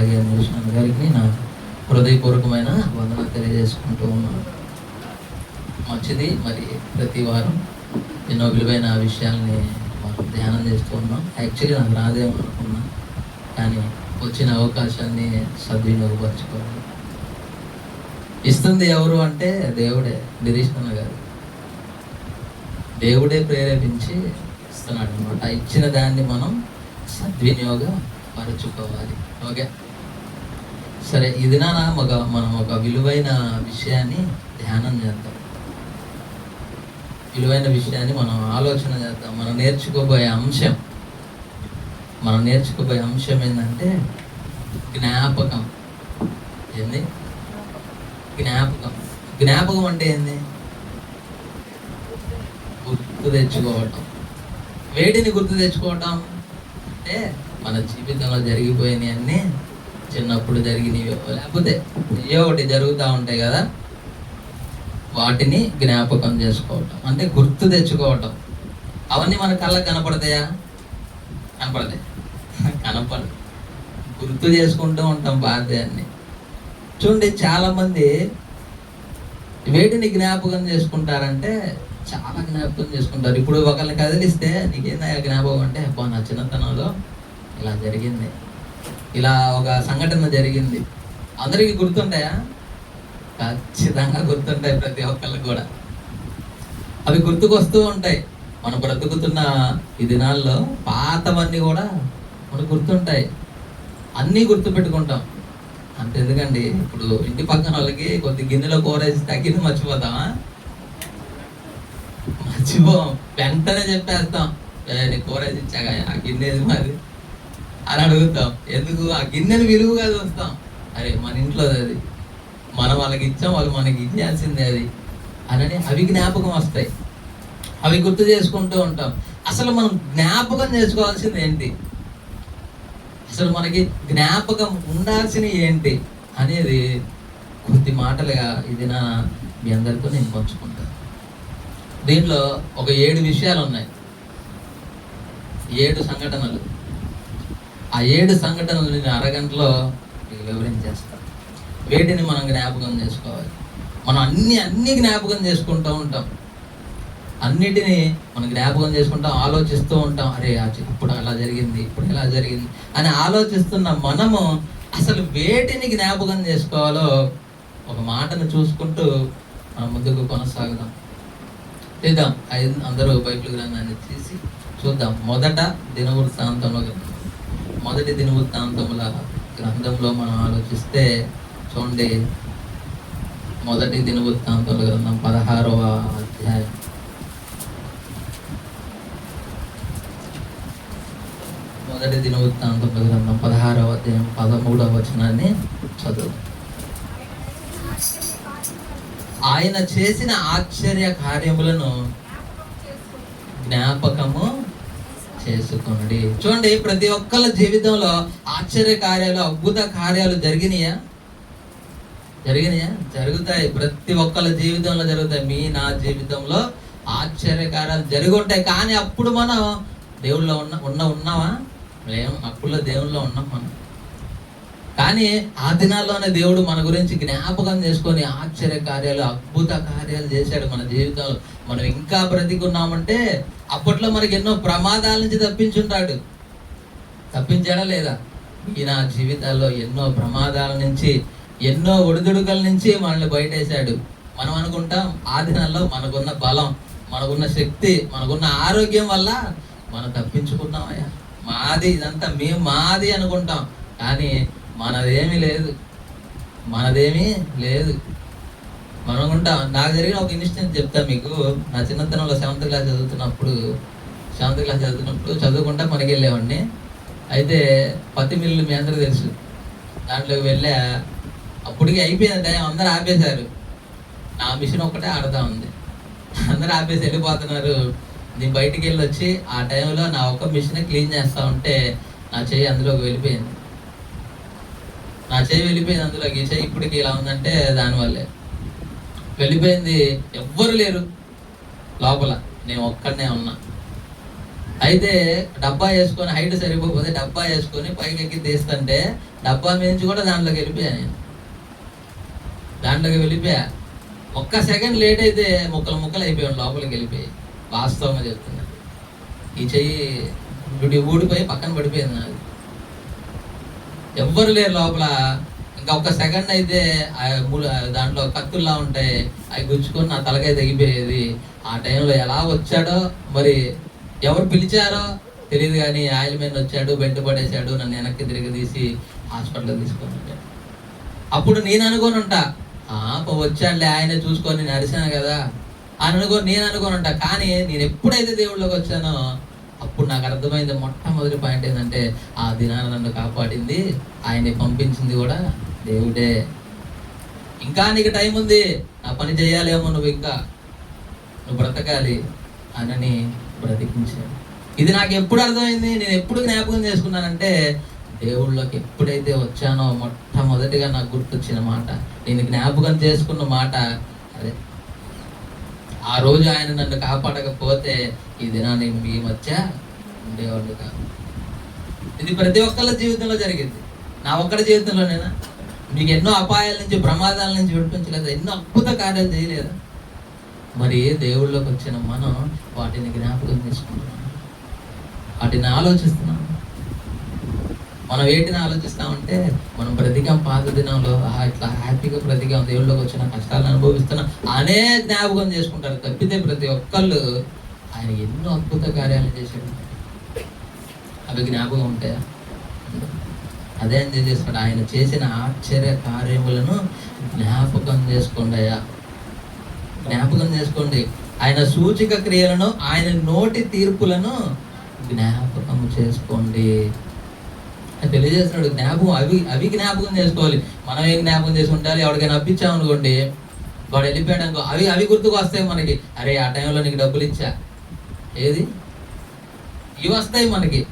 అలాగే నిరుషాన్ గారికి నా హృదయపూర్వకమైన వందన తెలియజేసుకుంటూ ఉన్నాను. మంచిది. మరి ప్రతి వారం ఎన్నో విలువైన విషయాల్ని మనం ధ్యానం చేస్తూ ఉన్నాం. యాక్చువల్లీ నాకు రాదేమో అనుకున్నా, కానీ వచ్చిన అవకాశాన్ని సద్వినియోగపరచుకోవాలి. ఇస్తుంది ఎవరు అంటే దేవుడే. నిరీక్షణ గారు దేవుడే ప్రేరేపించి ఇస్తున్నాడు అనమాట. ఇచ్చిన దాన్ని మనం సద్వినియోగపరచుకోవాలి. ఓకే, సరే. ఇది మనం ఒక విలువైన విషయాన్ని ధ్యానం చేద్దాం. విలువైన విషయాన్ని మనం ఆలోచన చేద్దాం. మనం నేర్చుకోబోయే అంశం ఏంటంటే జ్ఞాపకం. ఏంది జ్ఞాపకం అంటే ఏంది? గుర్తు తెచ్చుకోవటం. వేటిని గుర్తు తెచ్చుకోవటం అంటే మన జీవితంలో జరిగిపోయినవి అన్నీ, చిన్నప్పుడు జరిగినవి, లేకపోతే ఏ ఒకటి జరుగుతూ ఉంటాయి కదా, వాటిని జ్ఞాపకం చేసుకోవటం అంటే గుర్తు తెచ్చుకోవటం. అవన్నీ మన కళ్ళకు కనపడతాయా? కనపడదు. గుర్తు చేసుకుంటూ ఉంటాం బాధ్యాన్ని. చూడండి, చాలామంది వేటిని జ్ఞాపకం చేసుకుంటారంటే చాలా జ్ఞాపకం చేసుకుంటారు. ఇప్పుడు ఒకరిని కదిలిస్తే నీకేందా జ్ఞాపకం అంటే, అబ్బా నా చిన్నతనంలో ఇలా జరిగింది, ఇలా ఒక సంఘటన జరిగింది. అందరికీ గుర్తుంటాయా? ఖచ్చితంగా గుర్తుంటాయి, ప్రతి ఒక్కరికి కూడా. అవి గుర్తుకొస్తూ ఉంటాయి. మనం బ్రతుకుతున్న ఈ దినాల్లో పాతవన్నీ కూడా మనకు గుర్తుంటాయి. అన్నీ గుర్తుపెట్టుకుంటాం. అంతెందుకండి, ఇప్పుడు ఇంటి పక్కన వాళ్ళకి కొద్ది గిన్నెలో కూరేసి తగ్గింది మర్చిపోతామా? మర్చిపోం. వెంటనే చెప్పేస్తాం, నీ కూరేసి ఇచ్చాగా, ఆ గిన్నె మాది అని అడుగుతాం. ఎందుకు? ఆ గిన్నెని విలువగా చూస్తాం. అరే మన ఇంట్లో అది, మనం వాళ్ళకి ఇచ్చాం, వాళ్ళు మనకి ఇచ్చేయాల్సిందే అది అని. అవి జ్ఞాపకం వస్తాయి, అవి గుర్తు చేసుకుంటూ ఉంటాం. అసలు మనం జ్ఞాపకం చేసుకోవాల్సింది ఏంటి? అసలు మనకి జ్ఞాపకం ఉండాల్సినవి ఏంటి అనేది కొద్ది మాటలుగా ఇది మీ అందరితో నేను పంచుకుంటాను. దీంట్లో ఒక 7 విషయాలు ఉన్నాయి, 7 సంఘటనలు. ఆ 7 సంఘటనలు నేను అరగంటలో మీకు వివరించేస్తాను. వేటిని మనం జ్ఞాపకం చేసుకోవాలి. మనం అన్ని జ్ఞాపకం చేసుకుంటూ ఉంటాం. అన్నిటినీ మనం జ్ఞాపకం చేసుకుంటాం, ఆలోచిస్తూ ఉంటాం. అరే ఇప్పుడు అలా జరిగింది, ఇప్పుడు ఎలా జరిగింది అని ఆలోచిస్తున్న మనము అసలు వేటిని జ్ఞాపకం చేసుకోవాలో ఒక మాటను చూసుకుంటూ మనం ముందుకు కొనసాగుదాం. చూద్దాం. అందరూ బైబిల్ గ్రంథాన్ని తీసి చూద్దాం. మొదటి దినవృత్తాంతముల గ్రంథంలో మనం ఆలోచిస్తే చూడండి, మొదటి దినవృత్తాంతముల గ్రంథం 16వ అధ్యాయం. మొదటి దినవృత్తాంతముల గ్రంథం 16వ అధ్యాయం 13వ వచనాన్ని చదువు. ఆయన చేసిన ఆశ్చర్య కార్యములను జ్ఞాపకము చేసుకొనుడి. చూడండి, ప్రతి ఒక్కళ్ళ జీవితంలో ఆశ్చర్య కార్యాలు, అద్భుత కార్యాలు జరిగినాయా? జరుగుతాయి. ప్రతి ఒక్కళ్ళ జీవితంలో జరుగుతాయి. నా జీవితంలో ఆశ్చర్య కార్యాలు జరిగి ఉంటాయి. కానీ అప్పుడు మనం దేవుళ్ళో ఉన్నావా? లేము. అప్పుల్లో దేవుళ్ళో ఉన్నాం మనం. కానీ ఆ దినాల్లోనే దేవుడు మన గురించి జ్ఞాపకం చేసుకొని ఆశ్చర్య కార్యాలు, అద్భుత కార్యాలు చేశాడు మన జీవితంలో. మనం ఇంకా బ్రతికున్నామంటే అప్పట్లో మనకి ఎన్నో ప్రమాదాల నుంచి తప్పించాడా లేదా? ఈయన జీవితాల్లో ఎన్నో ప్రమాదాల నుంచి, ఎన్నో ఒడిదుడుకల నుంచి మనల్ని బయటేశాడు. మనం అనుకుంటాం ఆ దినాల్లో మనకున్న బలం, మనకున్న శక్తి, మనకున్న ఆరోగ్యం వల్ల మనం తప్పించుకున్నామయ్యా, ఇదంతా మాది అనుకుంటాం. కానీ మనదేమీ లేదు. మనం అనుకుంటాం. నాకు జరిగిన ఒక ఇన్సిడెంట్ చెప్తా మీకు. నా చిన్నతనంలో 7th క్లాస్ చదువుతున్నప్పుడు చదువుకుంటా మనకి వెళ్ళేవాడిని. అయితే పత్తి మిల్లు మీ అందరూ తెలుసు, దాంట్లోకి వెళ్ళా. అప్పటికి అయిపోయింది టైం, అందరూ ఆపేశారు. నా మిషన్ ఒక్కటే ఆడుతూ ఉంది. అందరూ ఆపేసి వెళ్ళిపోతున్నారు. నేను బయటికి వెళ్ళి వచ్చి ఆ టైంలో నా ఒక్క మిషన్ క్లీన్ చేస్తూ ఉంటే నా చెయ్యి అందులోకి వెళ్ళిపోయింది. అందులోకి. ఈ చెయ్యి ఇప్పటికి ఇలా ఉందంటే దానివల్లే వెళ్ళిపోయింది. ఎవ్వరు లేరు లోపల, నేను ఒక్కడనే ఉన్నా. అయితే డబ్బా వేసుకొని హైట్ సరిపోతే డబ్బా వేసుకొని పైకి ఎక్కి తీస్తుంటే డబ్బా నుంచి కూడా దాంట్లోకి వెళ్ళిపోయా నేను. దాంట్లోకి వెళ్ళిపోయా. ఒక్క సెకండ్ లేట్ అయితే ముక్కలు అయిపోయాడు, లోపలికి వెళ్ళిపోయి. వాస్తవంగా చెప్తున్నా, ఈ చెయ్యి ఊడిపోయి పక్కన పడిపోయింది నాది. ఎవ్వరు లేరు లోపల. ఇంకా ఒక్క సెకండ్ అయితే దాంట్లో కత్తుల్లా ఉంటాయి, అవి గుచ్చుకొని నా తలకాయ తెగిపోయేది. ఆ టైంలో ఎలా వచ్చాడో మరి, ఎవరు పిలిచారో తెలియదు కానీ ఆయిల్ మ్యాన్ వచ్చాడు, బెడ్ పడేశాడు, నన్ను వెనక్కి తిరిగి తీసి హాస్పిటల్కి తీసుకొని వచ్చాడు. అప్పుడు నేను అనుకోని ఉంటా, వచ్చాడులే ఆయనే చూసుకొని నేను అరిశాను కదా నేను అనుకోని ఉంటా. కానీ నేను ఎప్పుడైతే దేవుళ్ళకి వచ్చానో అప్పుడు నాకు అర్థమైంది, మొట్టమొదటి పాయింట్ ఏంటంటే ఆ దినాన్ని నన్ను కాపాడింది, ఆయన్ని పంపించింది కూడా దేవుడే. ఇంకా నీకు టైం ఉంది, నా పని చేయాలేమో, నువ్వు బ్రతకాలి అని బ్రతికించాడు. ఇది నాకు ఎప్పుడు అర్థమైంది, నేను ఎప్పుడు జ్ఞాపకం చేసుకున్నానంటే దేవుళ్ళకి ఎప్పుడైతే వచ్చానో మొట్టమొదటిగా నాకు గుర్తొచ్చిన మాట, నేను జ్ఞాపకం చేసుకున్న మాట అదే. ఆ రోజు ఆయన నన్ను కాపాడకపోతే ఈ దినాన్ని మీ మధ్య ఉండేవాళ్ళు కాదు. ఇది ప్రతి ఒక్కళ్ళ జీవితంలో జరిగింది, నా ఒక్కడి జీవితంలోనేనా? మీకు ఎన్నో అపాయాల నుంచి, ప్రమాదాల నుంచి విడిపించలేదా? ఎన్నో అద్భుత కార్యాలు చేయలేదా? మరి దేవుళ్ళకి వచ్చిన మనం వాటిని జ్ఞాపకం చేసుకుంటున్నాం, వాటిని ఆలోచిస్తున్నాం. మనం వేటిని ఆలోచిస్తామంటే, మనం బ్రతికాం పాత దినంలో, ఇట్లా హ్యాపీగా బ్రతికాం, దేవుళ్ళకి వచ్చిన కష్టాలను అనుభవిస్తున్నాం అనే జ్ఞాపకం చేసుకుంటారు తప్పితే ప్రతి ఒక్కళ్ళు ఆయన ఎన్నో అద్భుత కార్యాలు చేశాడు అవి జ్ఞాపకం ఉంటాయా? అదే ఏం చేస్తాడు, ఆయన చేసిన ఆశ్చర్య కార్యములను జ్ఞాపకం చేసుకోండి అయ్యా, జ్ఞాపకం చేసుకోండి. ఆయన సూచిక క్రియలను, ఆయన నోటి తీర్పులను జ్ఞాపకం చేసుకోండి అని తెలియజేస్తున్నాడు. జ్ఞాపకం అవి జ్ఞాపకం చేసుకోవాలి. మనం ఏం జ్ఞాపకం చేసి ఉండాలి? ఎవరికైనా అప్పించామనుకోండి, వాడు వెళ్ళిపోయాడు అనుకో, అవి గుర్తుకు వస్తాయి మనకి. అరే ఆ టైంలో నీకు డబ్బులు ఇచ్చా, ఏది? ఇవి వస్తాయి మనకి.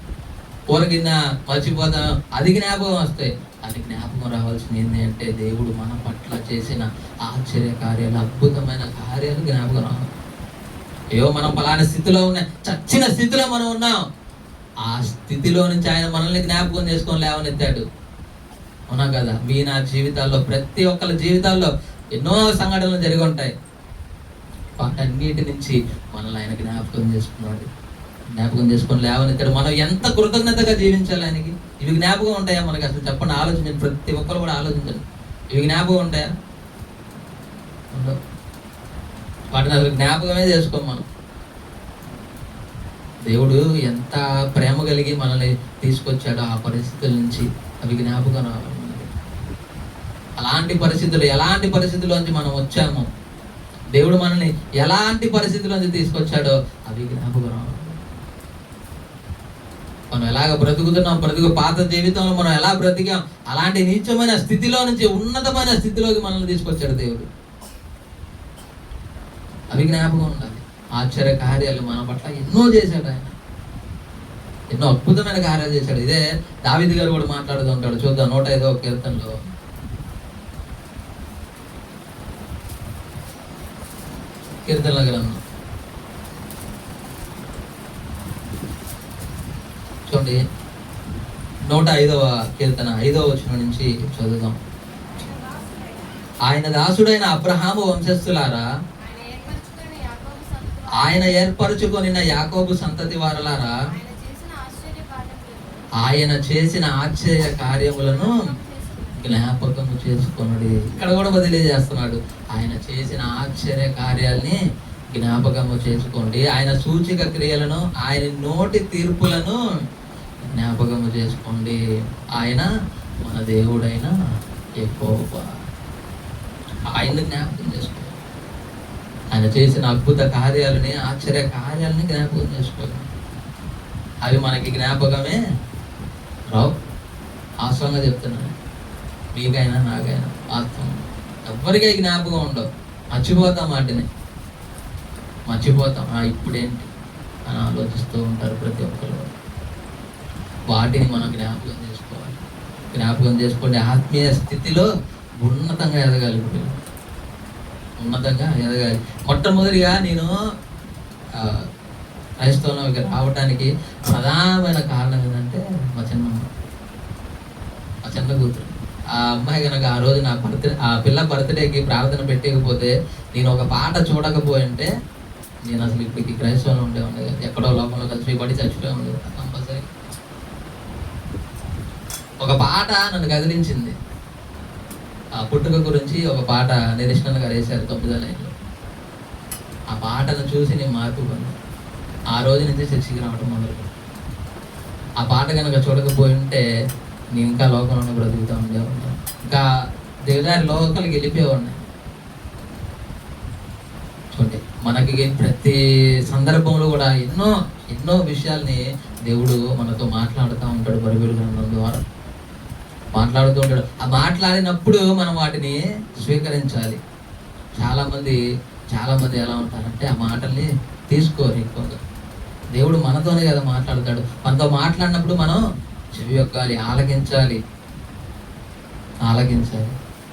కూరకింద మర్చిపోతాం, అది జ్ఞాపకం వస్తాయి. అది జ్ఞాపకం రావాల్సింది ఏంటి అంటే, దేవుడు మన పట్ల చేసిన ఆశ్చర్య కార్యాలు, అద్భుతమైన కార్యాలు జ్ఞాపకం రావాలి. అయ్యో మనం పలానా స్థితిలో ఉన్న, చచ్చిన స్థితిలో మనం ఉన్నాం, ఆ స్థితిలో నుంచి ఆయన మనల్ని జ్ఞాపకం చేసుకొని లేవనెత్తాడు. అవునా కదా? మీ నా జీవితాల్లో, ప్రతి ఒక్కరి జీవితాల్లో ఎన్నో సంఘటనలు జరిగి ఉంటాయి. వాటన్నిటి నుంచి మనల్ని ఆయన జ్ఞాపకం చేసుకున్నాడు, జ్ఞాపకం చేసుకొని లేవనెత్తాడు. మనం ఎంత కృతజ్ఞతగా జీవించాలి ఆయనకి. ఇవి జ్ఞాపకం ఉంటాయా మనకి? అసలు చెప్పండి, ఆలోచించండి. ప్రతి ఒక్కరు కూడా ఆలోచించండి, ఇవి జ్ఞాపకం ఉంటాయా? ఉండవు. వాటిని అసలు జ్ఞాపకమే చేసుకోం మనం. దేవుడు ఎంత ప్రేమ కలిగి మనల్ని తీసుకొచ్చాడో ఆ పరిస్థితుల నుంచి, అవి జ్ఞాపకం రావాలి. అలాంటి పరిస్థితులు, ఎలాంటి పరిస్థితుల్లోంచి మనం వచ్చామో, దేవుడు మనల్ని ఎలాంటి పరిస్థితుల్లోంచి తీసుకొచ్చాడో అవి జ్ఞాపకం రావాలి. మనం ఎలాగ బ్రతుకుతున్నాం, పాత జీవితంలో మనం ఎలా బ్రతికాం, అలాంటి నీచమైన స్థితిలో నుంచి ఉన్నతమైన స్థితిలోకి మనల్ని తీసుకొచ్చాడు దేవుడు. అవి జ్ఞాపకం ఉండాలి. ఆశ్చర్య కార్యాలు మన పట్ల ఎన్నో చేశాడు ఆయన, ఎన్నో అద్భుతమైన కార్యాలు చేశాడు. ఇదే దావీదు గారు కూడా మాట్లాడుతూ ఉంటాడు. చూద్దాం 105వ కీర్తనలో. కీర్తనల గ్రంథం చూడండి, 105వ కీర్తన 5వ వచనం నుంచి చదువుదాం. ఆయన దాసుడైన అబ్రహాము వంశస్థులారా, ఆయన ఏర్పరచుకొనిన యాకోబు సంతతి వారలారా, ఆయన చేసిన ఆశ్చర్య కార్యములను జ్ఞాపకము చేసుకొనుడి. ఇక్కడ కూడా బదిలీచేస్తున్నాడు, ఆయన చేసిన ఆశ్చర్య కార్యాలని జ్ఞాపకము చేసుకోండి, ఆయన సూచిక క్రియలను, ఆయన నోటి తీర్పులను జ్ఞాపకము చేసుకోండి. ఆయన మన దేవుడైన యెహోవా, ఆయన్ని జ్ఞాపకం చేసుకోండి. ఆయన చేసిన అద్భుత కార్యాలని, ఆశ్చర్య కార్యాలని జ్ఞాపకం చేసుకోండి. అవి మనకి జ్ఞాపకమే రావు. వాస్తవంగా చెప్తున్నాను, మీకైనా నాకైనా వాస్తవం. ఎవ్వరికీ జ్ఞాపకం ఉండవు, మర్చిపోతాం, వాటిని మర్చిపోతాం. ఇప్పుడేంటి అని ఆలోచిస్తూ ఉంటారు ప్రతి ఒక్కరు. వాటిని మనం జ్ఞాపకం చేసుకోవాలి. జ్ఞాపకం చేసుకోండి. ఆత్మీయ స్థితిలో ఉన్నతంగా ఎదగాలి, ఉన్నతంగా ఎదగాలి. మొట్టమొదటిగా నేను క్రైస్తవంలోకి రావడానికి ప్రధానమైన కారణం ఏంటంటే మా చిన్న కూతురు. ఆ అమ్మాయి కనుక ఆ రోజు ఆ పిల్ల బర్త్డేకి ప్రార్థన పెట్టకపోతే, నేను ఒక పాట చూడకపోయి ఉంటే నేను అసలు ఇప్పటికి క్రైస్తవంలో ఉండేవాడిని కదా, ఎక్కడో లోకంలో కలిసి పడి చచ్చిపోయి ఉండేది కంపల్సరీ. ఒక పాట నన్ను కదిలించింది. ఆ పుట్టుక గురించి ఒక పాట నిరీక్షణ గారు వేశారు 9వ లైన్లో. ఆ పాటను చూసి నేను మార్పు పొందాను. ఆ రోజు నుంచి చర్చికి రావడం మొదలు. ఆ పాట కనుక చూడకపోయి ఉంటే నేను ఇంకా లోకంలో బ్రతుకుతూ ఉండేవాడిని, ఇంకా దేవుదారి లోకలకి వెళ్ళిపోయేవాడిని. చూడండి, మనకి ప్రతి సందర్భంలో కూడా ఎన్నో విషయాల్ని దేవుడు మనతో మాట్లాడుతూ ఉంటాడు. బైబిల్ గ్రంథం ద్వారా మాట్లాడుతూ ఉంటాడు. ఆ మాట్లాడినప్పుడు మనం వాటిని స్వీకరించాలి. చాలా మంది ఎలా ఉంటారంటే ఆ మాటల్ని తీసుకోరు ఎక్కువగా. దేవుడు మనతోనే కదా మాట్లాడతాడు. మనతో మాట్లాడినప్పుడు మనం చెవి యొక్కాలి, ఆలకించాలి.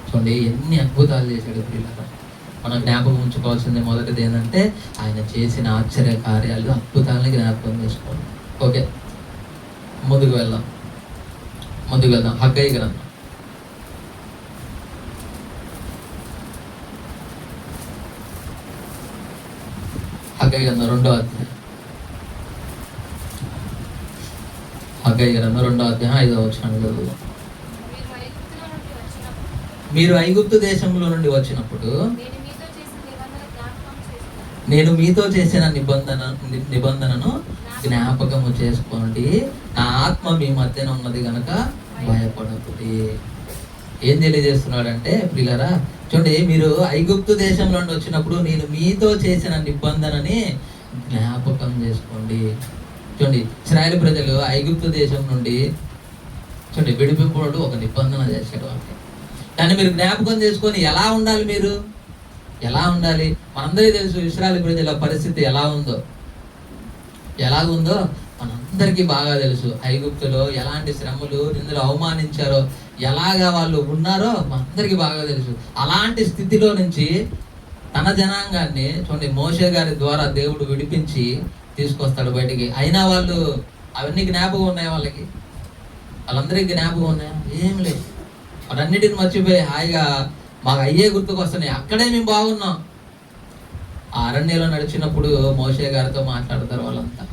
చూడండి, ఎన్ని అద్భుతాలు చేశాడు ప్రియులారా. మనం జ్ఞాపకం ఉంచుకోవాల్సింది మొదటిది ఏంటంటే ఆయన చేసిన ఆశ్చర్య కార్యాలు, అద్భుతాలని జ్ఞాపకం చేసుకోండి. ఓకే, ముందుకు వెళ్దాం. హగ్గయి గ్రంథం. హగ్గయి గ్రంథం 2వ అధ్యాయం. హగ్గయి గ్రంథం 2వ అధ్యాయం 5వ వచనం చదువుదాం. మీరు ఐగుప్తు దేశంలో నుండి వచ్చినప్పుడు నేను మీతో చేసిన నిబంధనను జ్ఞాపకము చేసుకోండి. నా ఆత్మ మీ మధ్యన ఉన్నది కనుక భయపడకుడి. ఏం తెలియజేస్తున్నాడంటే ప్రియులారా, చూడండి, మీరు ఐగుప్తు దేశంలో నుండి వచ్చినప్పుడు నేను మీతో చేసిన నిబంధనని జ్ఞాపకం చేసుకోండి. చూడండి, ఇశ్రాయేలు ప్రజలు ఐగుప్తు దేశం నుండి చూడండి విడిపింపుడు ఒక నిబంధన చేశాడు వాళ్ళకి. దాన్ని మీరు జ్ఞాపకం చేసుకొని ఎలా ఉండాలి, మీరు ఎలా ఉండాలి? మనందరికీ తెలుసు ఇశ్రాయేలు ప్రజల పరిస్థితి ఎలాగుందో మనందరికీ బాగా తెలుసు. ఐగుప్తులో ఎలాంటి శ్రమలు, నిందలు, అవమానించారో, ఎలాగా వాళ్ళు ఉన్నారో మనందరికీ బాగా తెలుసు. అలాంటి స్థితిలో నుంచి తన జనాంగాన్ని చూడండి మోషే గారి ద్వారా దేవుడు విడిపించి తీసుకొస్తాడు బయటికి. అయినా వాళ్ళు అవన్నీ జ్ఞాపకం ఉన్నాయి, వాళ్ళందరికీ జ్ఞాపకం ఉన్నాయా? ఏం లేదు. వాటన్నిటిని మర్చిపోయి హాయిగా మాకు అయ్యే గుర్తుకు వస్తున్నాయి. అక్కడే మేము బాగున్నాం. ఆ అరణ్యంలో నడిచినప్పుడు మోషే గారితో మాట్లాడతారు వాళ్ళంతా.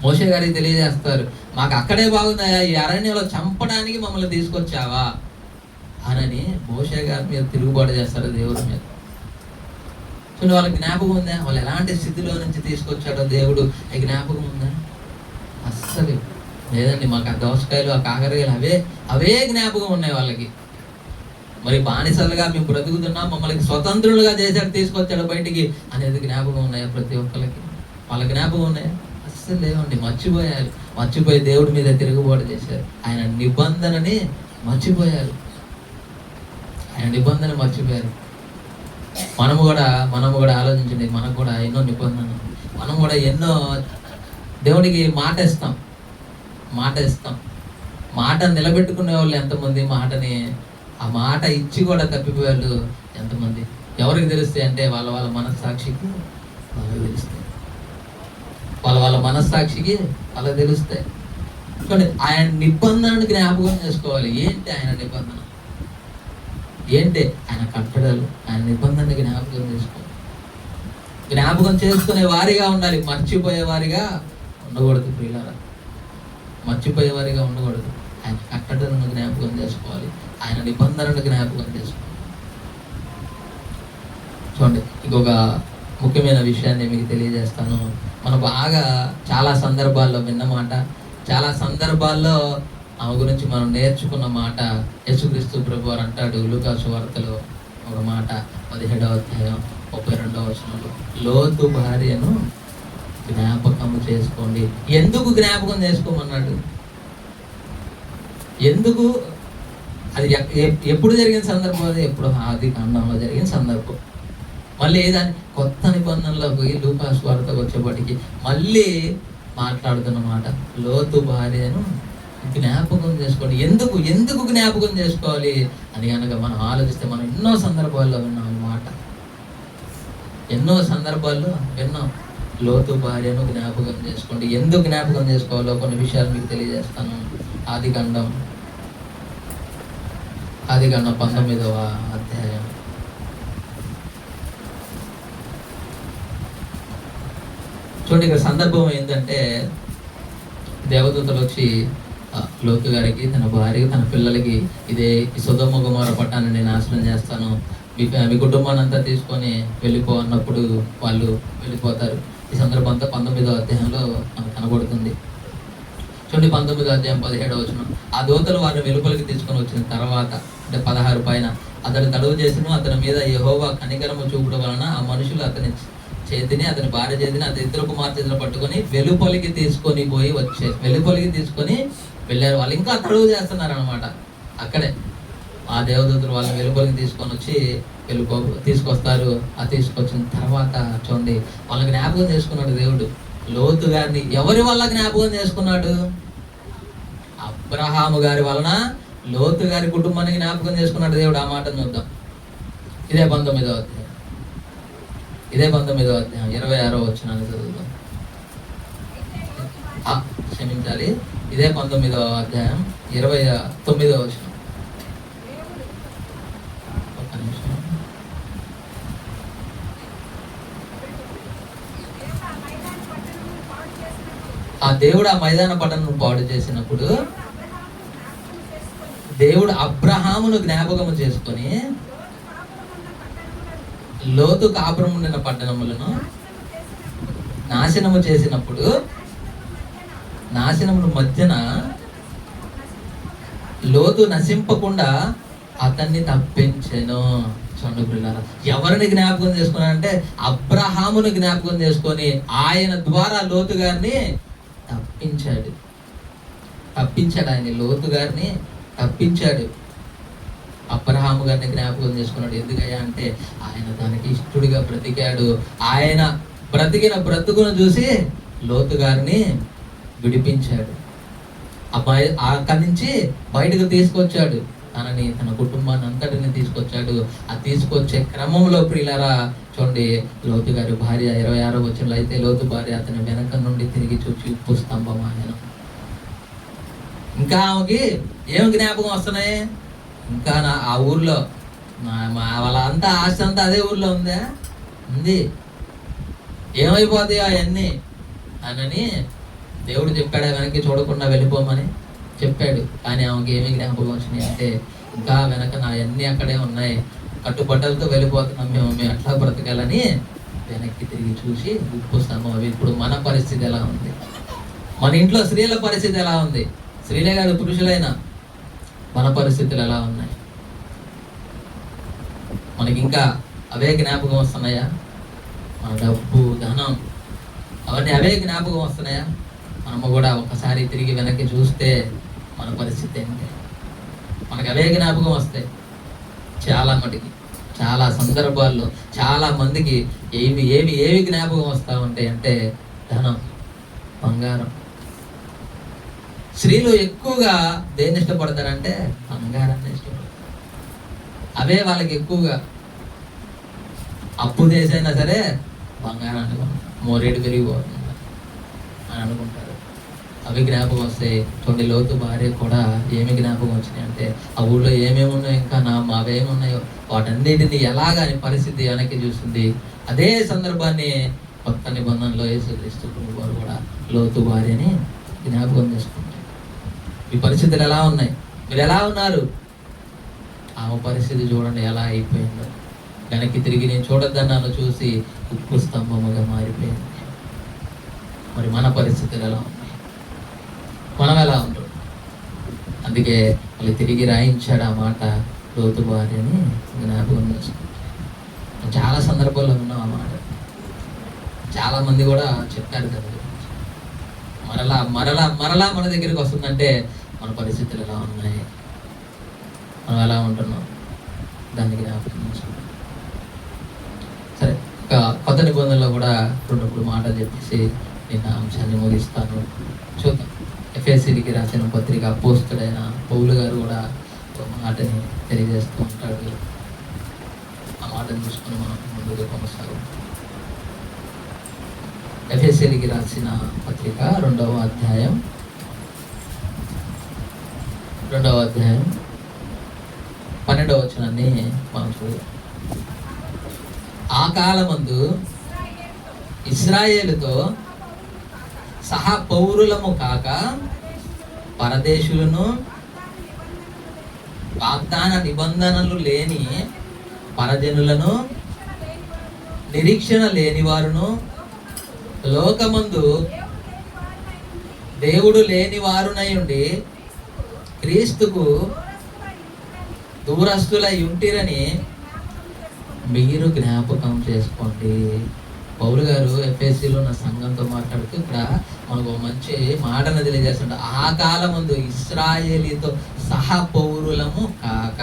మోషే గారికి తెలియజేస్తారు, మాకు అక్కడే బాగుందయా, ఈ అరణ్యంలో చంపడానికి మమ్మల్ని తీసుకొచ్చావా అని మోషే గారి మీద తిరుగుబాటు చేస్తారు దేవుడి మీద. చూడండి, వాళ్ళకి జ్ఞాపకం ఉందా? వాళ్ళు ఎలాంటి స్థితిలో నుంచి తీసుకొచ్చాడో దేవుడు, ఈ జ్ఞాపకం ఉందా? అస్సలు లేదండి. మాకు ఆ దోసకాయలు, ఆ కాకరకాయలు అవే జ్ఞాపకం ఉన్నాయి వాళ్ళకి. మరి బానిసలుగా మేము బ్రతుకుతున్నాం, మమ్మల్ని స్వతంత్రులుగా చేశాడు, తీసుకొచ్చాడు బయటికి అనేది జ్ఞాపకం ఉన్నాయా ప్రతి ఒక్కరికి? వాళ్ళ జ్ఞాపకం ఉన్నాయా? అస్సలు లేవండి. మర్చిపోయి దేవుడి మీద తిరుగుబాటు చేశారు. ఆయన నిబంధనని మర్చిపోయారు. మనము కూడా ఆలోచించండి. మనకు కూడా ఎన్నో నిబంధనలు, మనం కూడా ఎన్నో దేవుడికి మాట ఇస్తాం. మాట నిలబెట్టుకునే వాళ్ళు ఎంతమంది, ఆ మాట ఇచ్చి కూడా తప్పిపోయే వాళ్ళు ఎంతమంది? ఎవరికి తెలుస్తాయి అంటే వాళ్ళ మనస్సాక్షికి వాళ్ళకి తెలుస్తాయి. వాళ్ళ మనస్సాక్షికి వాళ్ళకి తెలుస్తాయి. చూడండి, ఆయన నిబంధనను జ్ఞాపకం చేసుకోవాలి. ఏంటి ఆయన నిబంధన? ఏంటి ఆయన కట్టడలు? ఆయన నిబంధన జ్ఞాపకం చేసుకునే వారిగా ఉండాలి. మర్చిపోయే వారిగా ఉండకూడదు ప్రియులారా. ఆయన కట్టడలను జ్ఞాపకం చేసుకోవాలి. ఆయన నిబంధనను జ్ఞాపకం చేసుకోవాలి. చూడండి, ఇంకొక ముఖ్యమైన విషయాన్ని మీకు తెలియజేస్తాను. మనం బాగా చాలా సందర్భాల్లో విన్న మాట, చాలా సందర్భాల్లో ఆమె గురించి మనం నేర్చుకున్న మాట. యేసుక్రీస్తు ప్రభు వారు అంటాడు లూకా సువార్తలో ఒక మాట, 17వ అధ్యాయం 32వ వచనంలో, లోతు భార్యను జ్ఞాపకం చేసుకోండి. ఎందుకు జ్ఞాపకం చేసుకోమన్నాడు? ఎందుకు? అది ఎప్పుడు జరిగిన సందర్భం? అది ఎప్పుడు ఆది కాండంలో జరిగిన సందర్భం. మళ్ళీ దాన్ని కొత్త నిబంధనలో పోయి లూకా సువార్తకు వచ్చేప్పటికి మళ్ళీ మాట్లాడుతున్న మాట, లోతు భార్యను జ్ఞాపకం చేసుకోండి. ఎందుకు జ్ఞాపకం చేసుకోవాలి అని కనుక మనం ఆలోచిస్తే, మనం ఎన్నో సందర్భాల్లో విన్నాం మాట. లోతు భార్యను జ్ఞాపకం చేసుకోండి. ఎందుకు జ్ఞాపకం చేసుకోవాలో కొన్ని విషయాలు మీకు తెలియజేస్తాను. ఆదికాండం 19వ అధ్యాయం. చూడండి, ఇక్కడ సందర్భం ఏంటంటే దేవదూతలు వచ్చి లోతు గారికి, తన భార్యకి, తన పిల్లలకి ఇదే ఈ సొదొమ గొమొర్రా పట్టణాన్ని నేను నాశనం చేస్తాను, మీ కుటుంబాన్ని అంతా తీసుకొని వెళ్ళిపో అన్నప్పుడు వాళ్ళు వెళ్ళిపోతారు. ఈ సందర్భం అంతా 19వ అధ్యాయంలో మనకు కనబడుతుంది. చూడండి, 19వ అధ్యాయం 17వ వచనం. ఆ దూతలు వారిని వెలుపలికి తీసుకొని వచ్చిన తర్వాత, అంటే 16 పైన, అతడు తడువు చేసిన అతని మీద యెహోవా కనికరము చూపడం వలన ఆ మనుషులు అతని చేతిని, అతని భార్య చేతిని, అతని ఇద్దరు కుమార్ చేతిలో పట్టుకొని వెలుపలికి తీసుకొని వెళ్ళారు. వాళ్ళు ఇంకా తడువు చేస్తున్నారు అనమాట. అక్కడే ఆ దేవదూతలు వాళ్ళని వెలుపలికి తీసుకొని వచ్చి తీసుకొస్తారు. ఆ తీసుకొచ్చిన తర్వాత చూడండి, వాళ్ళని జ్ఞాపకం చేసుకున్నాడు దేవుడు. లోతు గారిని ఎవరి వల్ల జ్ఞాపకం చేసుకున్నాడు? అబ్రహాము గారి వలన లోతు గారి కుటుంబాన్ని జ్ఞాపకం చేసుకున్నాడు దేవుడు. ఆ మాటను చూద్దాం. ఇదే 19వ అధ్యాయం 26వ వచనాన్ని చదువుదాం. క్షమించాలి, ఇదే 19వ అధ్యాయం 29వ వచనం. ఒక్క నిమిషం. ఆ దేవుడు ఆ మైదాన పట్టణం పాడు చేసినప్పుడు దేవుడు అబ్రహామును జ్ఞాపకము చేసుకొని లోతు కాపురం ఉండిన పట్టణములను నాశనము చేసినప్పుడు, నాశనముల మధ్యన లోతు నశింపకుండా అతన్ని తప్పించెను. చండుకులారా, ఎవరిని జ్ఞాపకం చేసుకున్నాడంటే అబ్రహామును జ్ఞాపకం చేసుకొని ఆయన ద్వారా లోతు గారిని తప్పించాడు. ఆయన లోతు గారిని తప్పించాడు. అబ్రహాము గారిని జ్ఞాపకం చేసుకున్నాడు. ఎందుకయ్యా అంటే ఆయన దానికి ఇష్టడుగా బ్రతికాడు. ఆయన బ్రతికిన బ్రతుకును చూసి లోతు గారిని విడిపించాడు. అక్కడి నుంచి బయటకు తీసుకొచ్చాడు. తన కుటుంబాన్ని అంతటిని తీసుకొచ్చాడు. ఆ తీసుకొచ్చే క్రమంలో ప్రియులారా చూడండి, లోతు గారి భార్య 26వ వచనంలో అయితే లోతు భార్య అతని వెనక నుండి తిరిగి చూచి ఉప్పు స్తంభం ఆయన. ఇంకా ఆమెకి ఏం జ్ఞాపకం వస్తున్నాయి? ఇంకా ఆ ఊర్లో వాళ్ళంతా ఆస్తి అంతా అదే ఊర్లో ఉంది. ఏమైపోతాయో అవన్నీ అని దేవుడు చెప్పాడు. వెనక్కి చూడకుండా వెళ్ళిపోమని చెప్పాడు. కానీ ఆమెకి ఏమి జ్ఞాపకం వచ్చినాయి అంటే ఇంకా వెనక నా అన్నీ అక్కడే ఉన్నాయి, కట్టుబట్టలతో వెళ్ళిపోతున్నాం మేము అట్లా బ్రతకాలని వెనక్కి తిరిగి చూసి ఉప్పు స్తంభం. అవి ఇప్పుడు మన పరిస్థితి ఎలా ఉంది? మన ఇంట్లో స్త్రీల పరిస్థితి ఎలా ఉంది? స్త్రీలే కాదు, పురుషులైనా మన పరిస్థితులు ఎలా ఉన్నాయి? మనకి ఇంకా అవే జ్ఞాపకం వస్తున్నాయా? మన డబ్బు, ధనం, అవన్నీ అవే జ్ఞాపకం వస్తున్నాయా? మనము కూడా ఒకసారి తిరిగి వెనక్కి చూస్తే మన పరిస్థితి ఏంటి? మనకు అవే జ్ఞాపకం వస్తాయి. చాలా మటుకి, చాలా సందర్భాల్లో చాలా మందికి ఏవి జ్ఞాపకం వస్తూ ఉంటాయి అంటే ధనం, బంగారం. స్త్రీలు ఎక్కువగా దేన్ని ఇష్టపడతారంటే బంగారాన్ని ఇష్టపడతారు. అవే వాళ్ళకి ఎక్కువగా అప్పు చేసైనా సరే బంగారాన్ని మోరేడు పెరిగిపోతుంది అని అనుకుంటారు. అవి జ్ఞాపకం వస్తాయి. చూడండి, లోతు భార్య కూడా ఏమి జ్ఞాపకం వచ్చినాయి అంటే ఆ ఊళ్ళో ఏమేమి ఉన్నాయో, ఇంకా అవేమి ఉన్నాయో వాటన్నిటిని ఎలాగని పరిస్థితి వెనక్కి చూస్తుంది. అదే సందర్భాన్ని కొత్త నిబంధనలో యేసుక్రీస్తు వారు కూడా లోతు భార్యని జ్ఞాపకం చేసుకుంటారు. మీ పరిస్థితులు ఎలా ఉన్నాయి? మీరు ఎలా ఉన్నారు? ఆమె పరిస్థితి చూడండి ఎలా అయిపోయిందో. వెనక్కి తిరిగి నేను చూడొద్దన్నాను, చూసి ఉప్పు స్తంభముగా మారిపోయింది. మరి మన పరిస్థితులు ఎలా ఉన్నాయి? మనం ఎలా ఉంటాం? అందుకే మళ్ళీ తిరిగి రాయించాడు ఆ మాట, లోతు భార్యని జ్ఞాపకం చేసుకుంటాం. చాలా సందర్భాల్లో ఉన్నాం ఆ మాట. చాలా మంది కూడా చెప్పారు కదా. మరలా మన దగ్గరికి వస్తుందంటే మన పరిస్థితులు ఎలా ఉన్నాయి, మనం ఎలా ఉంటున్నాం, దానికి జ్ఞాపకం చేసుకుంటాం. సరే, కొత్త నిబంధనలో కూడా 2 మాటలు చెప్పేసి నేను అంశాన్ని ముగిస్తాను. చూద్దాం. ఎఫెసీయులకు రాసిన పత్రిక అపోస్తలుడైన పౌలు గారు కూడా ఒక మాటని తెలియజేస్తూ ఉంటాడు. ఆ మాటను చూసుకుని మనం ముందుకు కొనసాగుతాం. ఎఫెసీయులకు రాసిన పత్రిక 2వ అధ్యాయం 12వ వచనాన్ని మనం చూద్దాం. ఆ కాలమందు ఇశ్రాయేలుతో సహా పౌరులము కాక పరదేశులను, వాగ్దాన నిబంధనలు లేని పరజనులను, నిరీక్షణ లేని వారును, లోకమందు దేవుడు లేని వారునై ఉండి క్రీస్తుకు దూరస్తులై ఉంటిరని మీరు జ్ఞాపకం చేసుకోండి. పౌలు గారు ఎఫెసీలో ఉన్న సంఘంతో మాట్లాడుతూ ఇక్కడ మనకు మంచి మాటను తెలియజేస్తుంటారు. ఆ కాలం ముందు ఇశ్రాయేలీతో సహా పౌరులము కాక,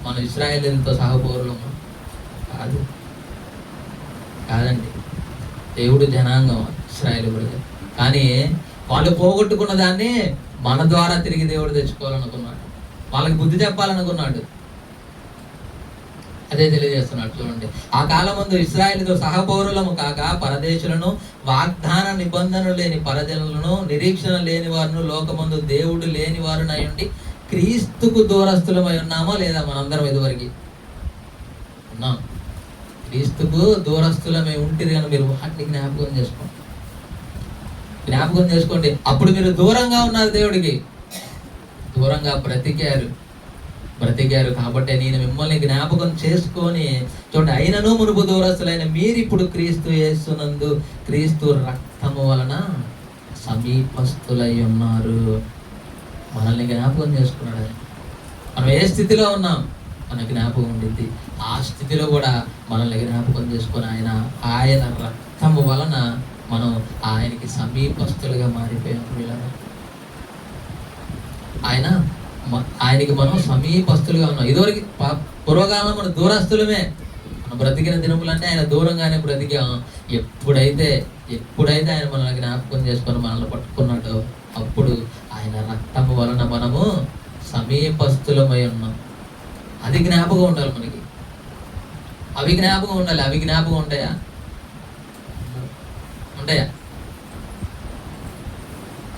మనం ఇశ్రాయేలీలతో సహా పౌరులము కాదండి. దేవుడు జనాంగం ఇశ్రాయేలు, కానీ వాళ్ళు పోగొట్టుకున్న దాన్ని మన ద్వారా తిరిగి దేవుడు తెచ్చుకోవాలనుకున్నాడు. వాళ్ళకి బుద్ధి చెప్పాలనుకున్నాడు. అదే తెలియజేస్తున్నాడు. చూడండి, ఆ కాలం ముందు ఇశ్రాయేలుతో సహపౌరులము కాక పరదేశులను, వాగ్దాన నిబంధనలు లేని పరజనులను, నిరీక్షణ లేని వారును, లోకమందు దేవుడు లేని వారునై ఉండి క్రీస్తుకు దూరస్తులమై ఉన్నామా లేదా? మనందరం ఇదివరకు ఉన్నాం. క్రీస్తుకు దూరస్తులమై ఉంటుంది కానీ మీరు వాటిని జ్ఞాపకం చేసుకోండి. అప్పుడు మీరు దూరంగా ఉన్నారు, దేవుడికి దూరంగా బ్రతికారు కాబట్టి నేను మిమ్మల్ని జ్ఞాపకం చేసుకొని చూడండి, అయినను మునుపు దూరస్తులైన మీరు ఇప్పుడు క్రీస్తు యేసునందు క్రీస్తు రక్తము వలన సమీపస్తులై ఉన్నారు. మనల్ని జ్ఞాపకం చేసుకున్నాడు. మనం ఏ స్థితిలో ఉన్నాం మన జ్ఞాపకం ఉండింది. ఆ స్థితిలో కూడా మనల్ని జ్ఞాపకం చేసుకొని ఆయన రక్తము వలన మనం ఆయనకి సమీపస్తులుగా మారిపోయాం. ఆయనకి మనం సమీపస్తులుగా ఉన్నాం. ఇదివరకు పూర్వకాలం మన దూరస్తులమే. మనం బ్రతికిన దినములన్నీ ఆయన దూరంగానే బ్రతికాం. ఎప్పుడైతే ఆయన మనల్ని జ్ఞాపకం చేసుకొని మనల్ని పట్టుకున్నాడో అప్పుడు ఆయన రక్తము వలన మనము సమీపస్తులమై ఉన్నాం. అది జ్ఞాపకం ఉండాలి మనకి. అవి జ్ఞాపకం ఉంటాయా?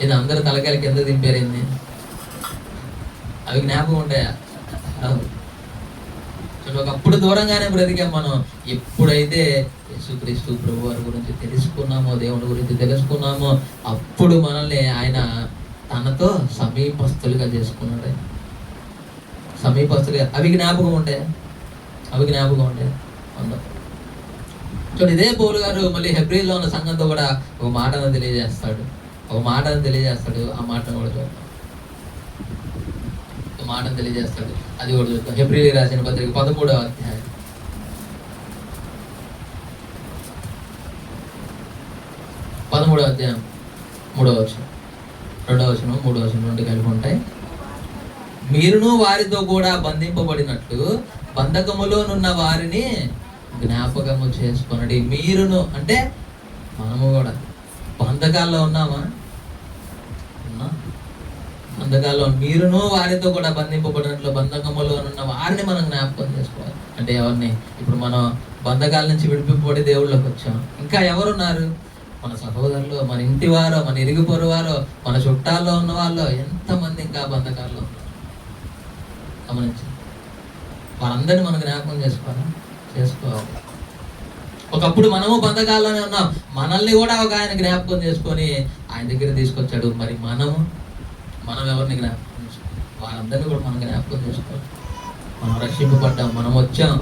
ఇది అందరు తలకాయల కింద దింపారింది. అవి జ్ఞాపకం ఉంటాయా? ఒకప్పుడు దూరంగానే బ్రతికాం మనం. ఎప్పుడైతే యేసుక్రీస్తు ప్రభు వారి గురించి తెలుసుకున్నామో, దేవుని గురించి తెలుసుకున్నామో, అప్పుడు మనల్ని ఆయన తనతో సమీపస్తులుగా చేసుకున్నాడు. సమీపస్తులుగా అవి జ్ఞాపకం ఉంటాయా? చూడండి, ఇదే పౌలు గారు మళ్ళీ హెబ్రీలో ఉన్న సంఘంతో కూడా ఒక మాటను తెలియజేస్తాడు. ఆ మాటను కూడా చూద్దాం. మాటను తెలియజేస్తాడు, అది కూడా చూద్దాం. హెబ్రీయులకు రాసిన పత్రిక 13వ అధ్యాయం 3వ వచనం, 2వ వచనం, 3వ వచనం నుండి కలిపి ఉంటాయి. మీరును వారితో కూడా బంధింపబడినట్లు బంధకములోనున్న వారిని జ్ఞాపకము చేసుకొనండి. మీరును అంటే మనము కూడా బంధకాల్లో ఉన్నామా? బంధకాల్లో. మీరును వారితో కూడా బంధింపబడినట్లు బంధకములో ఉన్న వారిని మనం జ్ఞాపకం చేసుకోవాలి. అంటే ఎవరిని? ఇప్పుడు మనం బంధకాల నుంచి విడిపింపబడి దేవుళ్ళకి వచ్చాం. ఇంకా ఎవరున్నారు? మన సహోదరులు, మన ఇంటి వారు, మన ఇరుగు పొరు వారు, మన చుట్టాల్లో ఉన్న వాళ్ళు ఎంతమంది ఇంకా బంధకాల్లో ఉన్నారు గమనించి. వారందరినీ మనం జ్ఞాపకం చేసుకోవాలి. ఒకప్పుడు మనము బంధకాల్లోనే ఉన్నాం. మనల్ని కూడా ఒక ఆయన జ్ఞాపకం చేసుకొని ఆయన దగ్గర తీసుకొచ్చాడు. మరి మనం ఎవరిని జ్ఞాపకం చేసుకోవాలి? వారందరినీ కూడా మనం జ్ఞాపకం చేసుకోవాలి. మనం రక్షింపబడ్డాం, మనం వచ్చాం,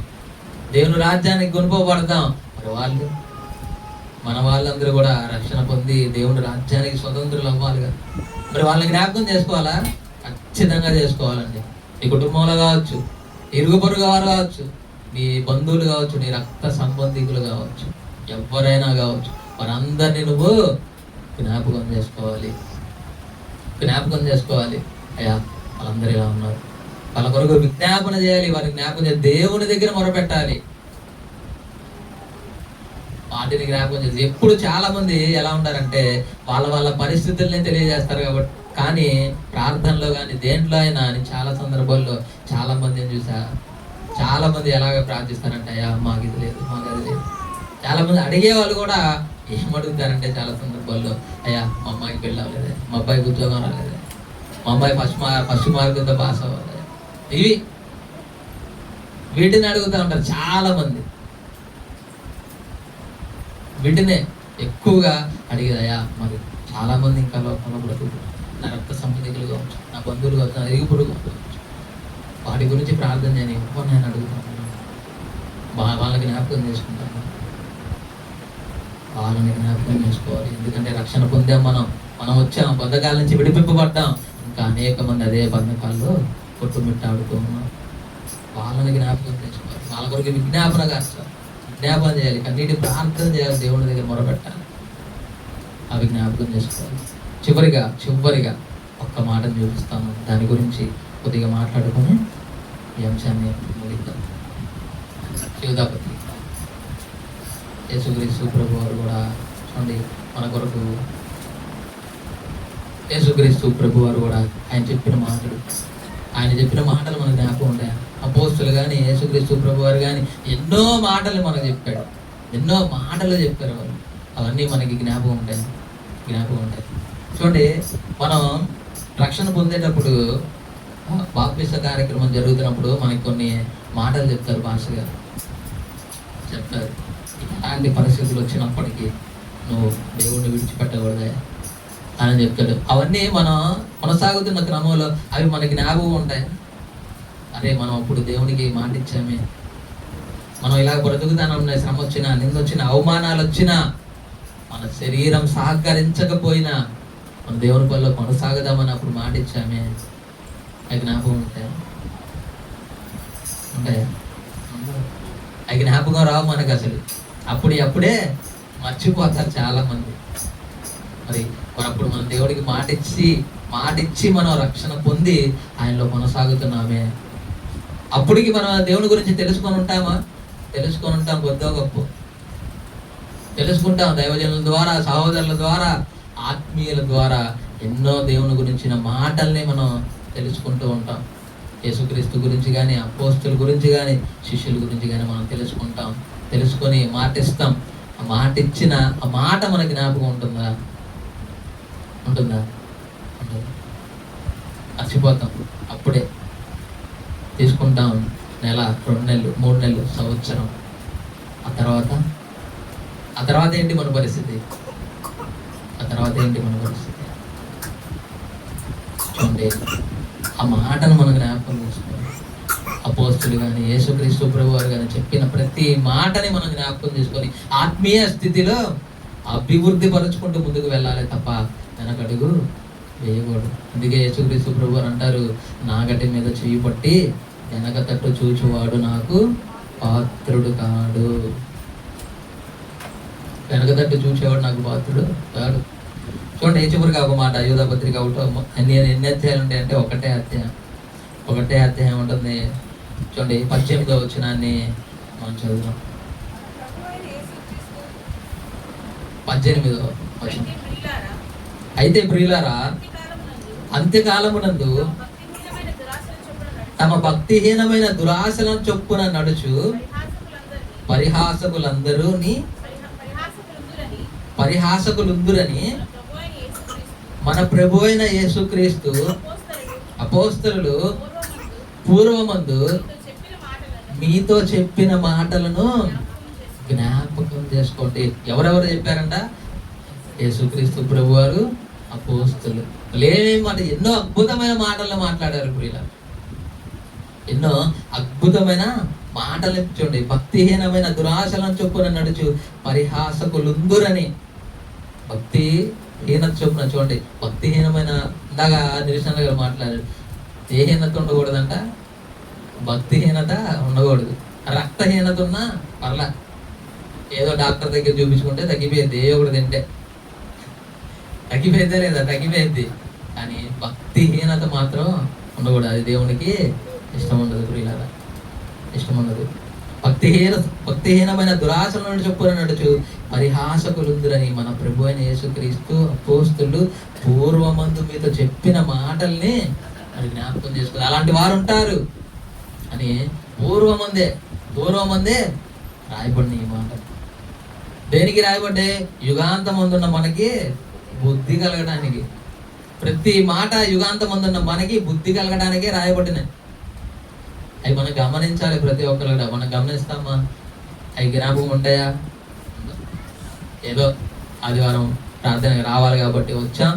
దేవుని రాజ్యానికి కొనుక్కోబడతాం. మరి మన వాళ్ళందరూ కూడా రక్షణ పొంది దేవుని రాజ్యానికి స్వతంత్రులు అవ్వాలిగా. మరి వాళ్ళని జ్ఞాపకం చేసుకోవాలా? ఖచ్చితంగా చేసుకోవాలండి. నీ కుటుంబంలో కావచ్చు, ఇరుగు పొరుగు వారు కావచ్చు, నీ బంధువులు కావచ్చు, నీ రక్త సంబంధికులు కావచ్చు, ఎవరైనా కావచ్చు, వారందరినీ నువ్వు జ్ఞాపకం చేసుకోవాలి. అయ్యా వాళ్ళందరూ ఇలా ఉన్నారు, వాళ్ళ కొరకు విజ్ఞాపన చేయాలి. వారిని జ్ఞాపకం చేయాలి. దేవుని దగ్గర మొరపెట్టాలి. వాటిని జ్ఞాపకం చేసి ఎప్పుడు చాలా మంది ఎలా ఉంటారంటే వాళ్ళ పరిస్థితుల్ని తెలియజేస్తారు కాబట్టి, కానీ ప్రార్థనలో కానీ దేంట్లో అయినా అని చాలా సందర్భాల్లో చాలా మందిని చూసా. చాలా మంది ఎలాగ ప్రార్థిస్తారంటే అయ్యా మాకు ఇది లేదు, మాకు అది లేదు. చాలా మంది అడిగే వాళ్ళు కూడా ఏం అడుగుతారంటే చాలా సందర్భాల్లో, అయ్యా మా అమ్మాయికి పెళ్ళి అవ్వలేదే, మా అబ్బాయికి ఉద్యోగం రాలేదే, మా అమ్మాయి ఫస్ట్ మార్కులతో పాస్ అవ్వలేదు, వీటిని అడుగుతూ ఉంటారు చాలా మంది. వీటినే ఎక్కువగా అడిగేది. అయ్యా మరి చాలా మంది ఇంకా లోపల బ్రతుకు, నా రక్త సంబంధికులు కావచ్చు, నా బంధువులు కావచ్చు, నా ఎరుగుపుడు కావచ్చు, వాటి గురించి ప్రార్థన చేయని ఎక్కువ నేను అడుగుతాను. వాళ్ళకి జ్ఞాపకం చేసుకుంటాను, వాళ్ళని జ్ఞాపకం చేసుకోవాలి. ఎందుకంటే రక్షణ పొందాం, మనం వచ్చాం, బంధకాల నుంచి విడిపింపబడ్డాం. ఇంకా అనేక మంది అదే బంధకాల్లో కొట్టుమిట్టాడుతూ ఉన్నాం. వాళ్ళని జ్ఞాపకం చేసుకోవాలి, వాళ్ళ కొరకు విజ్ఞాపన చేయాలి, కన్నీటి ప్రార్థన చేయాలి, దేవుని దగ్గర మొరపెట్టాలి, అవి జ్ఞాపకం చేసుకోవాలి. చివరిగా ఒక్క మాటను చూపిస్తాను, దాని గురించి కొద్దిగా మాట్లాడుకొని ఈ అంశాన్ని ముగిద్దాం. యూదాపత్రిక. యేసుక్రీస్తు ప్రభు వారు కూడా చూడండి మన కొరకు, యేసుక్రీస్తు ప్రభు వారు కూడా ఆయన చెప్పిన మాటలు మనకు జ్ఞాపకం ఉంటాయి. అపోస్తులు కానీ యేసుక్రీస్తు ప్రభు వారు కానీ ఎన్నో మాటలు మనకు చెప్పాడు, ఎన్నో మాటలు చెప్పారు వాళ్ళు. అవన్నీ మనకి జ్ఞాపకం ఉంటాయి. చూడండి, మనం రక్షణ పొందేటప్పుడు బాప్తిస్మ కార్యక్రమం జరుగుతున్నప్పుడు మనకి కొన్ని మాటలు చెప్తారు, భాషగా చెప్తారు. ఎలాంటి పరిస్థితులు వచ్చినప్పటికీ నువ్వు దేవుడిని విడిచిపెట్టకూడదే అని చెప్తాడు. అవన్నీ మనం కొనసాగుతున్న క్రమంలో అవి మనకి జ్ఞాపకం ఉంటాయి. అరే మనం అప్పుడు దేవునికి మాట ఇచ్చామే, మనం ఇలా బ్రతుకుతానం, శ్రమ వచ్చినా, నిందొచ్చినా, అవమానాలు వచ్చినా, మన శరీరం సహకరించకపోయినా మన దేవుని పనిలో కొనసాగుదామని అప్పుడు మాట ఇచ్చామే, అవి జ్ఞాపకం ఉంటాయా? అవి జ్ఞాపకం రావు మనకు అసలు. అప్పుడే మర్చిపోతారు చాలా మంది. మరి అప్పుడు మన దేవుడికి మాట ఇచ్చి మనం రక్షణ పొంది ఆయనలో కొనసాగుతున్నామే. అప్పటికి మనం దేవుని గురించి తెలుసుకొని ఉంటాం, కొద్దో గొప్ప తెలుసుకుంటాం. దైవజనుల ద్వారా, సహోదరుల ద్వారా, ఆత్మీయుల ద్వారా ఎన్నో దేవుని గురించిన మాటల్ని మనం తెలుసుకుంటూ ఉంటాం. యేసుక్రీస్తు గురించి కానీ, అపోస్తుల గురించి కానీ, శిష్యుల గురించి కానీ మనం తెలుసుకొని మాటిస్తాం. ఆ మాట ఇచ్చిన ఆ మాట మన జ్ఞాపకం ఉంటుందా? మర్చిపోతాం. అప్పుడే తీసుకుంటాం, నెల, 2 నెలలు, 3 నెలలు, సంవత్సరం. ఆ తర్వాత ఏంటి మన పరిస్థితి? చూడండి, ఆ మాటను మనం జ్ఞాపకం చేసుకోవాలి. అపోస్తులు కానీ, యేసుక్రీస్తు ప్రభు వారు కానీ చెప్పిన ప్రతి మాటని మనం జ్ఞాపకం చేసుకొని ఆత్మీయ స్థితిలో అభివృద్ధి పరుచుకుంటూ ముందుకు వెళ్ళాలి తప్ప వెనకడుగు వేయకూడదు. అందుకే యేసుక్రీస్తు ప్రభు వారు అంటారు, నాగటి మీద చేయి పట్టి వెనక తట్టు చూచువాడు నాకు పాత్రుడు కాడు. వెనక తట్టు చూసేవాడు నాకు పాత్రుడు కాడు. చూడండి, చివరిగా ఒక మాట, యూదాపత్రిక ఎన్ని అధ్యాయాలు ఉంటాయంటే ఒకటే అధ్యాయం ఉంటుంది. చూడండి, 18వ వచనాన్ని మనం చదువుదాం. 18వ వచనం. అయితే ప్రియులారా, అంత్యకాలమునందు తమ భక్తిహీనమైన దురాశల చొప్పున నడుచు పరిహాసకులుందురని మన ప్రభు అయిన యేసుక్రీస్తు అపోస్తలులు పూర్వమందు మీతో చెప్పిన మాటలను జ్ఞాపకం చేసుకోండి. ఎవరెవరు చెప్పారంట? యేసుక్రీస్తు ప్రభు వారు, అపోస్తలులు. మాట ఎన్నో అద్భుతమైన మాటలను మాట్లాడారు ప్రియులారా, ఎన్నో అద్భుతమైన మాటలు. చూడండి, భక్తిహీనమైన దురాశలను చొప్పున నడుచు పరిహాసకులుందురని. భక్తిహీనత చొప్పున, చూడండి, భక్తిహీనమైన, ఇందాక నిరసన గారు మాట్లాడారు, ఏ హీనత ఉండకూడదంట? భక్తిహీనత ఉండకూడదు. రక్తహీనత ఉన్నా పర్లా, ఏదో డాక్టర్ దగ్గర చూపించుకుంటే తగ్గిపోయింది, ఏ ఒకటి తింటే తగ్గిపోయిందే లేదా? తగ్గిపోయింది. కానీ భక్తిహీనత మాత్రం ఉండకూడదు. అది దేవునికి ఇష్టం ఉండదు ప్రియులారా, ఇష్టం ఉండదు. భక్తిహీనమైన దురాశల నుండి చెప్పున నడుచు పరిహాసకులుందురని మన ప్రభు అయిన యేసుక్రీస్తు అపోస్తలులు పూర్వమందు మీతో చెప్పిన మాటల్ని మరి జ్ఞాపకం చేసుకోవాలి. అలాంటి వారు ఉంటారు అని పూర్వమందే రాయబడిన ఈ మాట. దేనికి రాయబడ్డే? యుగాంతమందున్న మనకి బుద్ధి కలగడానికి. ప్రతి మాట యుగాంతమందున్న మనకి బుద్ధి కలగడానికే రాయబడినాయి. అవి మనం గమనించాలి. ప్రతి ఒక్కరు కూడా మనం గమనిస్తామా? అవి జ్ఞాపకం ఉంటాయా? ఏదో ఆదివారం ప్రార్థనకి రావాలి కాబట్టి వచ్చాం,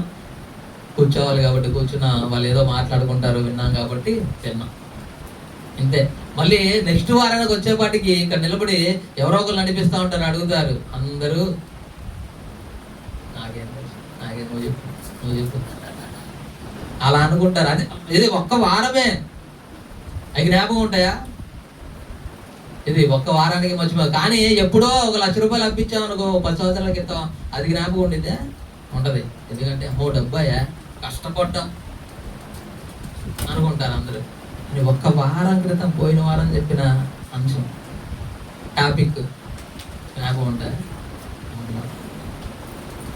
కూర్చోవాలి కాబట్టి కూర్చున్నా, వాళ్ళు ఏదో మాట్లాడుకుంటారు విన్నాం కాబట్టి విన్నాం, ఇంతే. మళ్ళీ నెక్స్ట్ వారానికి వచ్చేపాటికి ఇక్కడ నిలబడి ఎవరో ఒకరు నడిపిస్తూ ఉంటారు, అడుగుతారు అందరూ, నాకేం నువ్వు చెప్పు అలా అనుకుంటారు. అది ఇది ఒక్క వారమే. అవి జ్ఞాపకం ఉంటాయా? ఇది ఒక్క వారానికి మర్చిపో. కానీ ఎప్పుడో ₹1,00,000 అప్పించామనుకో 10 సంవత్సరాల క్రితం, అది జ్ఞాపకం ఉండిద్దా? ఉండదు. ఎందుకంటే అమ్మో డబ్బాయా, కష్టపడ్డాం అనుకుంటారు అందరూ. ఒక్క వారం క్రితం, పోయిన వారం చెప్పిన అంశం, టాపిక్ జ్ఞాపకం ఉంటాయి.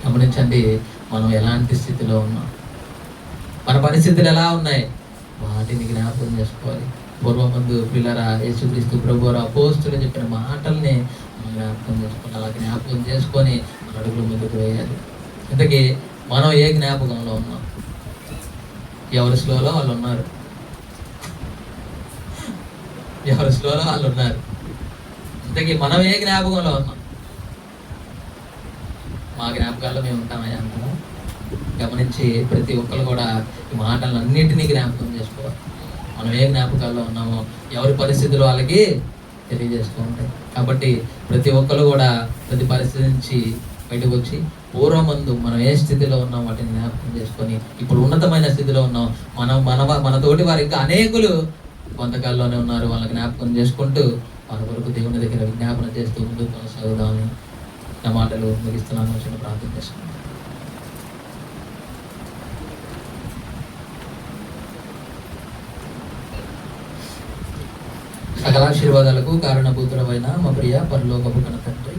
గమనించండి, మనం ఎలాంటి స్థితిలో ఉన్నాం, మన పరిస్థితులు ఎలా ఉన్నాయి, వాటిని జ్ఞాపకం చేసుకోవాలి. పూర్వమందు పిల్లరా, యేసుక్రీస్తు ప్రభువారు అపోస్తులు చెప్పిన మాటల్ని మనం జ్ఞాపకం చేసుకోవాలి. అలా జ్ఞాపకం చేసుకొని మన అడుగులు ముందుకు వేయాలి. ఇంతకీ మనం ఏ జ్ఞాపకంలో ఉన్నాం? ఎవరి స్లోలో వాళ్ళు ఉన్నారు, ఎవరి స్లోలో వాళ్ళు ఉన్నారు. ఇంతకీ మనం ఏ జ్ఞాపకంలో ఉన్నాం? మా జ్ఞాపకాల్లో మేము ఉంటామయ్యా అంటారా? గమనించి ప్రతి ఒక్కరు కూడా ఈ మాటలన్నింటినీ జ్ఞాపకం చేసుకోవాలి. మనం ఏ జ్ఞాపకాల్లో ఉన్నామో ఎవరి పరిస్థితులు వాళ్ళకి తెలియజేస్తూ ఉంటాయి. కాబట్టి ప్రతి ఒక్కరు కూడా ప్రతి పరిస్థితి నుంచి బయటకు వచ్చి పూర్వమందు మనం ఏ స్థితిలో ఉన్నాం వాటిని జ్ఞాపకం చేసుకొని ఇప్పుడు ఉన్నతమైన స్థితిలో ఉన్నాం. మన తోటి వారు ఇంకా అనేకులు బంధకాల్లోనే ఉన్నారు, వాళ్ళని జ్ఞాపకం చేసుకుంటూ వాళ్ళ వరకు దేవుని దగ్గర విజ్ఞాపన చేస్తూ ముందుకు కొనసాగుదామని నా మాటలు ముగిస్తున్నాను. చిన్న ప్రార్థన చేసుకున్నాను. సకలాశీర్వాదాలకు కారణభూతుడమైన మా ప్రియ పరలోకపు కన్న తండ్రి,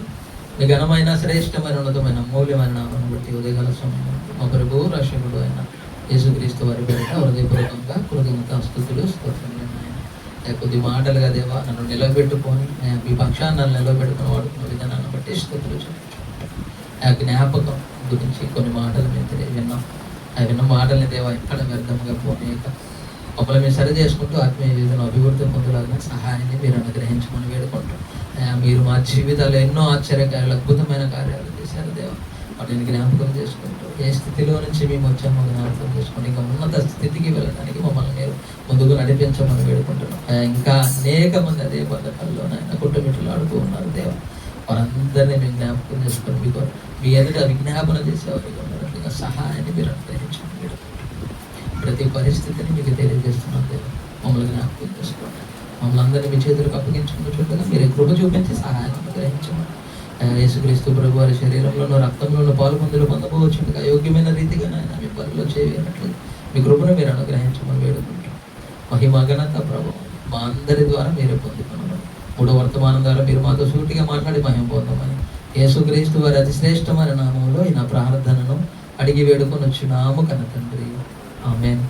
మీ ఘనమైన శ్రేష్టమైన ఉన్నతమైన మూల్యమైన నామను బట్టి ఉదయకాల సమయంలో మా ప్రభు రక్షకుడు అయిన యేసుక్రీస్తు వారి పేరిట హృదయపూర్వకంగా కృతజ్ఞతాస్తుతులు స్తోత్రములు. కొద్ది మాటలుగా దేవా నన్ను నిలబెట్టుకొని మీ పక్షాన్ని నన్ను నిలబెట్టుకుని వాడుకున్న విధానాన్ని బట్టి స్తుతులు చెల్లించుకుంటున్నాను. జ్ఞాపకం గురించి కొన్ని మాటలు మేము విన్నాం. ఆ విన్న మాటల్ని దేవా ఎక్కడ వ్యర్థంగా పోనీయక మమ్మల్ని మేము సరి చేసుకుంటూ ఆత్మీయ జీవితంలో అభివృద్ధి పొందలాగిన సహాయాన్ని మీరు అనుగ్రహించమని వేడుకుంటాం. మీరు మా జీవితాల్లో ఎన్నో ఆశ్చర్యకార్యాలు, అద్భుతమైన కార్యాలు చేశారు దేవా. వాటిని జ్ఞాపకం చేసుకుంటూ ఏ స్థితిలో నుంచి మేము వచ్చామో జ్ఞాపకం చేసుకుంటూ ఇంకా ఉన్నత స్థితికి వెళ్ళడానికి మమ్మల్ని మీరు ముందుకు నడిపించమని వేడుకుంటున్నాం. ఇంకా అనేక మంది అదే పథకాల్లో నాయన కుటుంబీకులు ఆడుతూ ఉన్నారు దేవా. వారందరినీ మేము జ్ఞాపకం చేసుకొని మీకు మీ ఎదుట విజ్ఞాపన చేసేవారికి ఉన్నట్లుగా సహాయాన్ని మీరు అనుగ్రహించమని వేడుకుంటున్నాం. ప్రతి పరిస్థితిని మీకు తెలియజేస్తున్నాం దేవా. మమ్మల్ని జ్ఞాపకం చేసుకోండి. మమ్మల్ని అందరినీ మీ చేతులకు అప్పగించుకున్న చుట్టూ మీరు కృప చూపించి సహాయం అనుగ్రహించమని యేసుక్రీస్తు ప్రభు వారి శరీరంలోనూ రక్తంలోనూ పాలుపొందులు పొందపోవచ్చుగా యోగ్యమైన రీతిగా నాయన మీ పనిలో చేయనట్లు మీ కృపను మీరు అనుగ్రహించమని వేడుకుంటాం. మహిమ ఘనత ప్రభావం మా అందరి ద్వారా మీరే పొందుకున్నామని, మూడో వర్తమానం ద్వారా మీరు మాతో సూటిగా మాట్లాడి మహిమ పొందమని యేసుక్రీస్తు వారి అతి శ్రేష్టమైన నామంలో ఈ నా ప్రార్థనను అడిగి వేడుకొని వచ్చినాము కన్న తండ్రి. ఆమేన్.